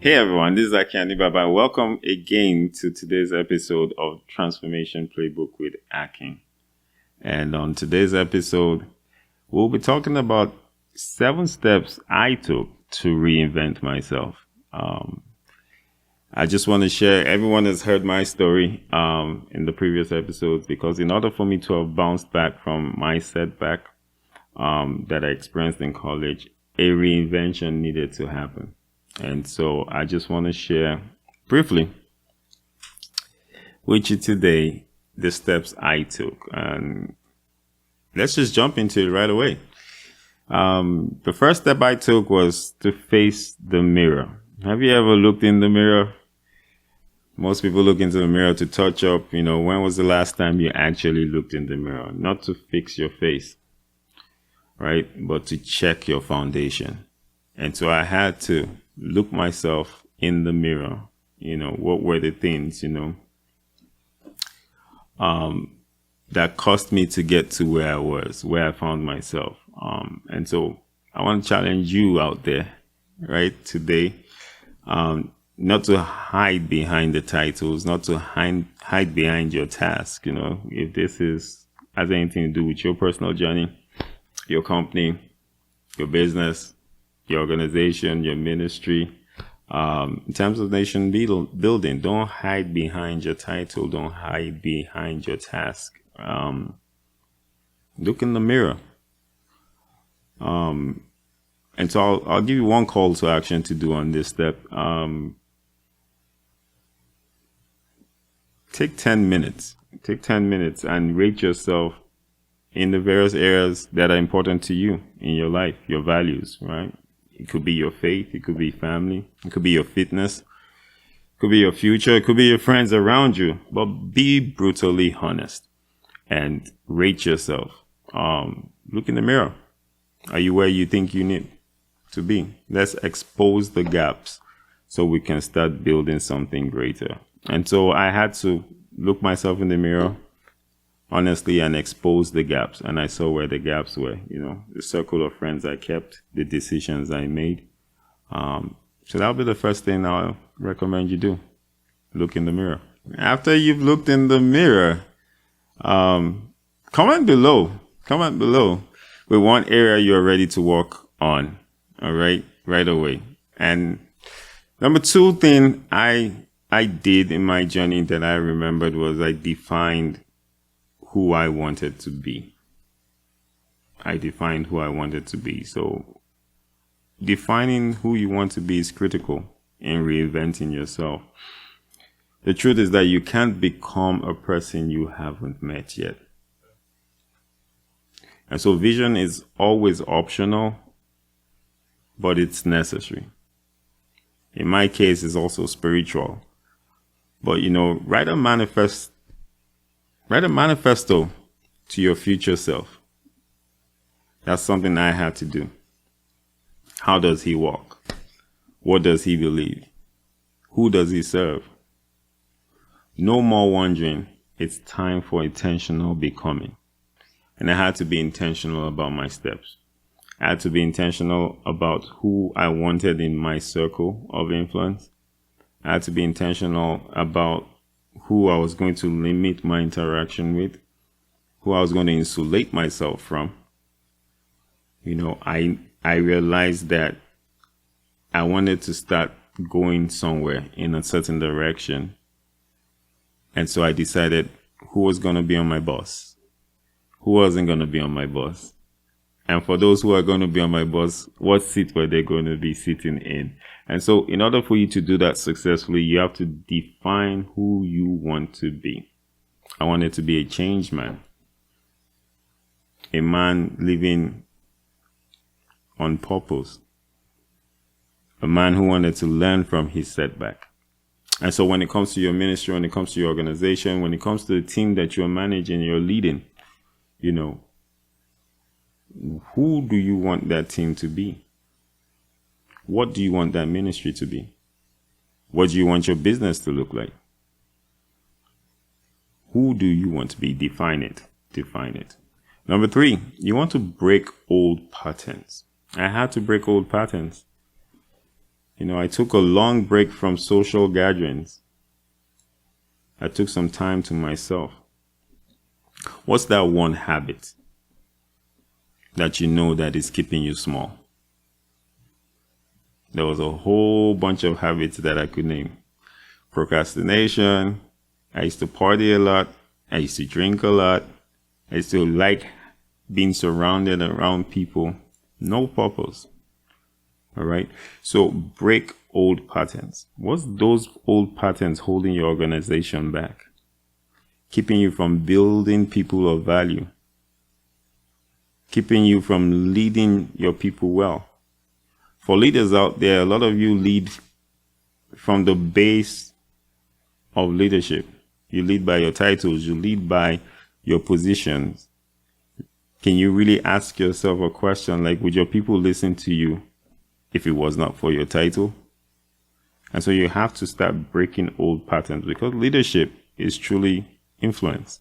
Hey everyone, this is Akin. Welcome again to today's episode of Transformation Playbook with Akin. And on today's episode, we'll be talking about 7 steps I took to reinvent myself. I just want to share, everyone has heard my story in the previous episodes, because in order for me to have bounced back from my setback that I experienced in college, a reinvention needed to happen. And so I just want to share briefly with you today the steps I took. And let's just jump into it right away. The first step I took was to face the mirror. Have you ever looked in the mirror? Most people look into the mirror to touch up. When was the last time you actually looked in the mirror? Not to fix your face, right? But to check your foundation. And so I had to look myself in the mirror. What were the things, that caused me to get to where I was, where I found myself. And so I want to challenge you out there, right, today, not to hide behind the titles, not to hide behind your task. If this has anything to do with your personal journey, your company, your business, your organization, your ministry, in terms of nation building, don't hide behind your title. Don't hide behind your task. Look in the mirror. And so I'll give you one call to action to do on this step. Take 10 minutes. Take 10 minutes and rate yourself in the various areas that are important to you in your life, your values, right? It could be your faith, it could be family, it could be your fitness, it could be your future, it could be your friends around you. But be brutally honest and rate yourself. Look in the mirror. Are you where you think you need to be? Let's expose the gaps so we can start building something greater. And so I had to look myself in the mirror honestly and expose the gaps. And I saw where the gaps were, the circle of friends I kept, the decisions I made. So that'll be the first thing I'll recommend you do. Look in the mirror. After you've looked in the mirror, comment below with one area you're ready to work on. All right away. And number 2 thing I did in my journey that I remembered was I defined who I wanted to be. So defining who you want to be is critical in reinventing yourself. The truth is that you can't become a person you haven't met yet. And so vision is always optional, but it's necessary. In my case, it's also spiritual. But, write a manifesto to your future self. That's something I had to do. How does he walk? What does he believe? Who does he serve? No more wondering. It's time for intentional becoming. And I had to be intentional about my steps. I had to be intentional about who I wanted in my circle of influence. I had to be intentional about who I was going to limit my interaction with, who I was going to insulate myself from. I realized that I wanted to start going somewhere in a certain direction. And so I decided who was going to be on my bus, who wasn't going to be on my bus. And for those who are going to be on my bus, what seat were they going to be sitting in? And so in order for you to do that successfully, you have to define who you want to be. I wanted to be a changed man, a man living on purpose, a man who wanted to learn from his setback. And so when it comes to your ministry, when it comes to your organization, when it comes to the team that you're managing, you're leading, who do you want that team to be? What do you want that ministry to be? What do you want your business to look like? Who do you want to be? Define it. Number 3, you want to break old patterns. I had to break old patterns. I took a long break from social gatherings. I took some time to myself. What's that one habit that you know that is keeping you small? There was a whole bunch of habits that I could name. Procrastination. I used to party a lot. I used to drink a lot. I used to like being surrounded around people. No purpose. All right. So break old patterns. What's those old patterns holding your organization back? Keeping you from building people of value. Keeping you from leading your people well. For leaders out there, a lot of you lead from the base of leadership. You lead by your titles. You lead by your positions. Can you really ask yourself a question like, would your people listen to you if it was not for your title? And so you have to start breaking old patterns, because leadership is truly influence.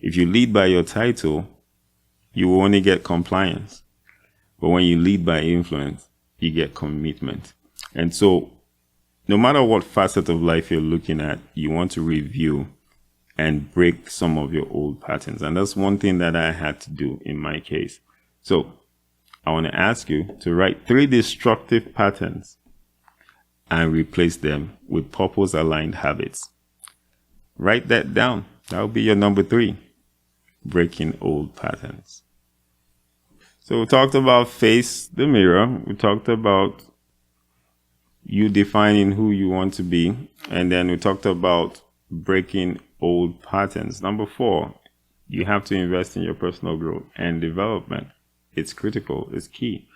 If you lead by your title, you will only get compliance. But when you lead by influence, you get commitment. And so no matter what facet of life you're looking at, you want to review and break some of your old patterns. And that's one thing that I had to do in my case. So I want to ask you to write 3 destructive patterns and replace them with purpose-aligned habits. Write that down. That'll be your number 3, breaking old patterns. So we talked about face the mirror. We talked about you defining who you want to be. And then we talked about breaking old patterns. Number 4, you have to invest in your personal growth and development. It's critical. It's key.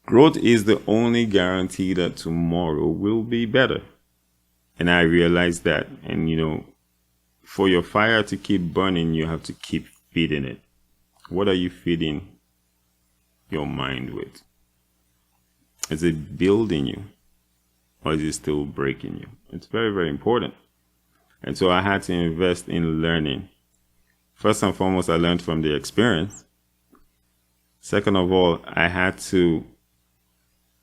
Growth is the only guarantee that tomorrow will be better. And I realized that. And, for your fire to keep burning, you have to keep feeding it. What are you feeding your mind with? Is it building you, or is it still breaking you? It's very, very important. And so I had to invest in learning. First and foremost, I learned from the experience. Second of all, I had to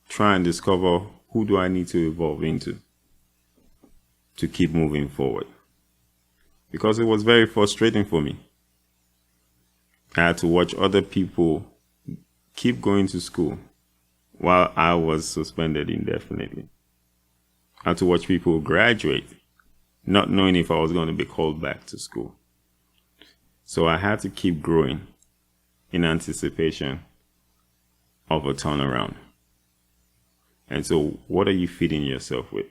try and discover who do I need to evolve into to keep moving forward. Because it was very frustrating for me. I had to watch other people keep going to school while I was suspended indefinitely. I had to watch people graduate, not knowing if I was going to be called back to school. So I had to keep growing in anticipation of a turnaround. And so what are you feeding yourself with?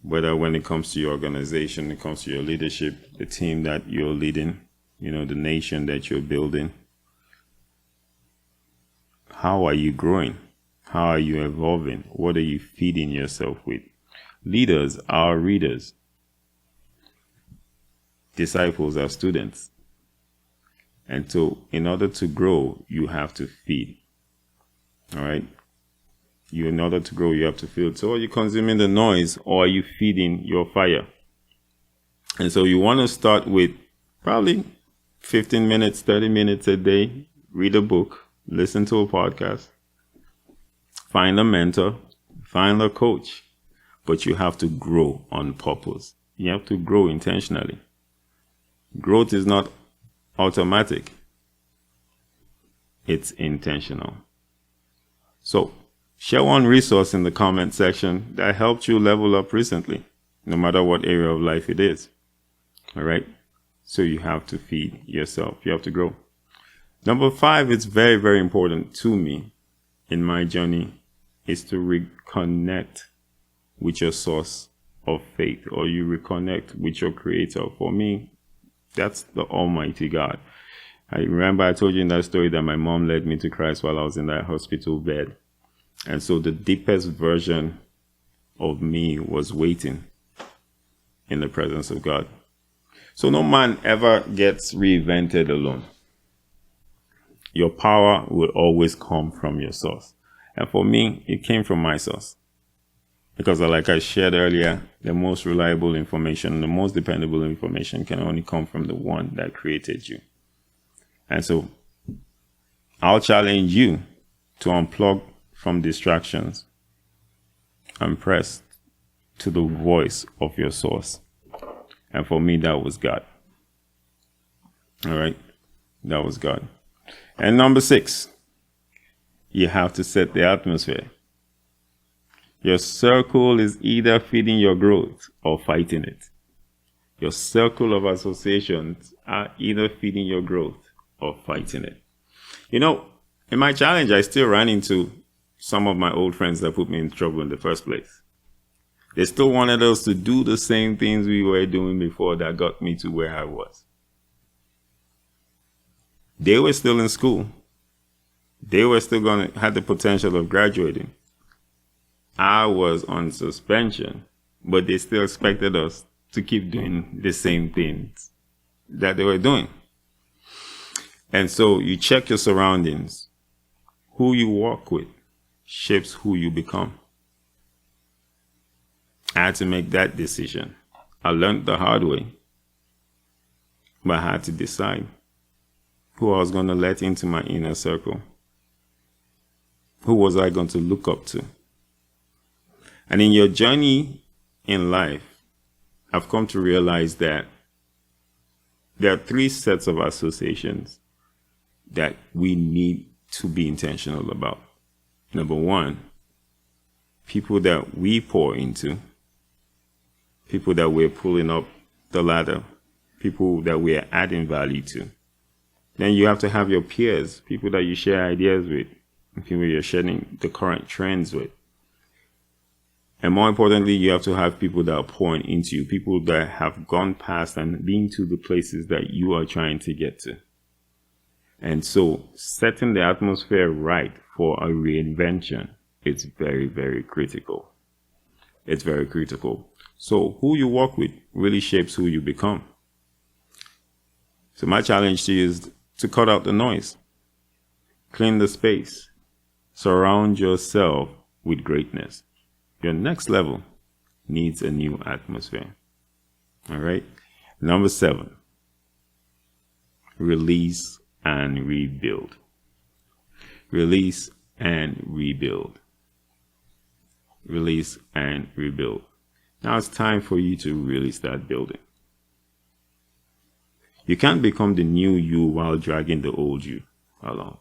Whether when it comes to your organization, it comes to your leadership, the team that you're leading, the nation that you're building. How are you growing? How are you evolving? What are you feeding yourself with? Leaders are readers. Disciples are students. And so in order to grow, you have to feed. All right? In order to grow, you have to feed. So are you consuming the noise, or are you feeding your fire? And so you want to start with probably 15 minutes, 30 minutes a day. Read a book, listen to a podcast, find a mentor, find a coach. But you have to grow on purpose. You have to grow intentionally. Growth is not automatic. It's intentional. So, share one resource in the comment section that helped you level up recently, no matter what area of life it is. All right? So you have to feed yourself. You have to grow. Number 5, it's very, very important to me in my journey, is to reconnect with your source of faith, or you reconnect with your creator. For me, that's the Almighty God. I remember I told you in that story that my mom led me to Christ while I was in that hospital bed. And so the deepest version of me was waiting in the presence of God. So no man ever gets reinvented alone. Your power will always come from your source. And for me, it came from my source. Because like I shared earlier, the most reliable information, the most dependable information can only come from the one that created you. And so I'll challenge you to unplug from distractions and press to the voice of your source. And for me, that was God. All right. That was God. And number 6, you have to set the atmosphere. Your circle is either feeding your growth or fighting it. Your circle of associations are either feeding your growth or fighting it. You know, in my challenge, I still ran into some of my old friends that put me in trouble in the first place. They still wanted us to do the same things we were doing before that got me to where I was. They were still in school. They were still had the potential of graduating. I was on suspension, but they still expected us to keep doing the same things that they were doing. And so you check your surroundings. Who you walk with shapes who you become. I had to make that decision. I learned the hard way, but I had to decide who I was going to let into my inner circle. Who was I going to look up to? And in your journey in life, I've come to realize that there are 3 sets of associations that we need to be intentional about. Number 1, people that we pour into, people that we're pulling up the ladder, people that we're adding value to. Then you have to have your peers, people that you share ideas with, people you're sharing the current trends with. And more importantly, you have to have people that are pouring into you, people that have gone past and been to the places that you are trying to get to. And so setting the atmosphere right for a reinvention, it's very, very critical. It's very critical. So who you work with really shapes who you become. So my challenge to you is to cut out the noise, clean the space, surround yourself with greatness. Your next level needs a new atmosphere. All right. Number 7, release and rebuild. Release and rebuild. Release and rebuild. Now it's time for you to really start building. You can't become the new you while dragging the old you along.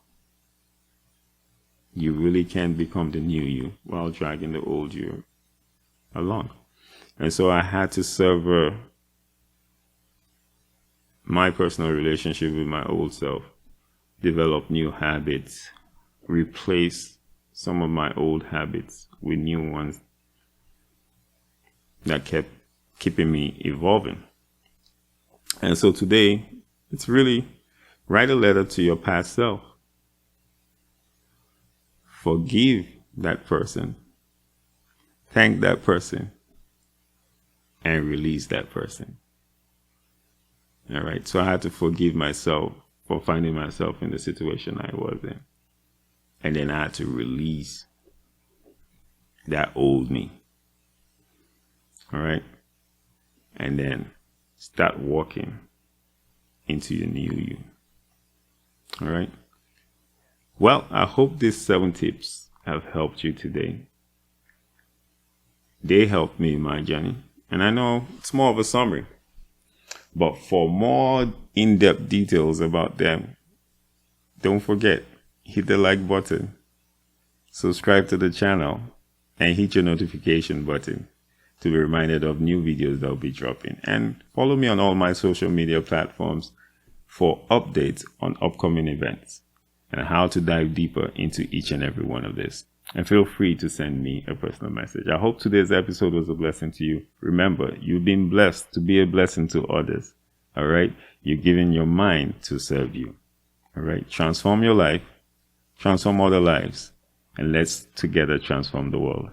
You really can't become the new you while dragging the old you along. And so I had to sever my personal relationship with my old self, develop new habits, replace some of my old habits with new ones that kept keeping me evolving. And so today, it's really write a letter to your past self. Forgive that person, thank that person, and release that person. All right. So I had to forgive myself for finding myself in the situation I was in. And then I had to release that old me. All right. And then start walking into your new you. All right. Well, I hope these 7 tips have helped you today. They helped me in my journey. And I know it's more of a summary. But for more in-depth details about them, don't forget, hit the like button, subscribe to the channel, and hit your notification button to be reminded of new videos that will be dropping. And follow me on all my social media platforms for updates on upcoming events and how to dive deeper into each and every one of this. And feel free to send me a personal message. I hope today's episode was a blessing to you. Remember, you've been blessed to be a blessing to others. All right? You're giving your mind to serve you. All right? Transform your life, transform other lives, and let's together transform the world.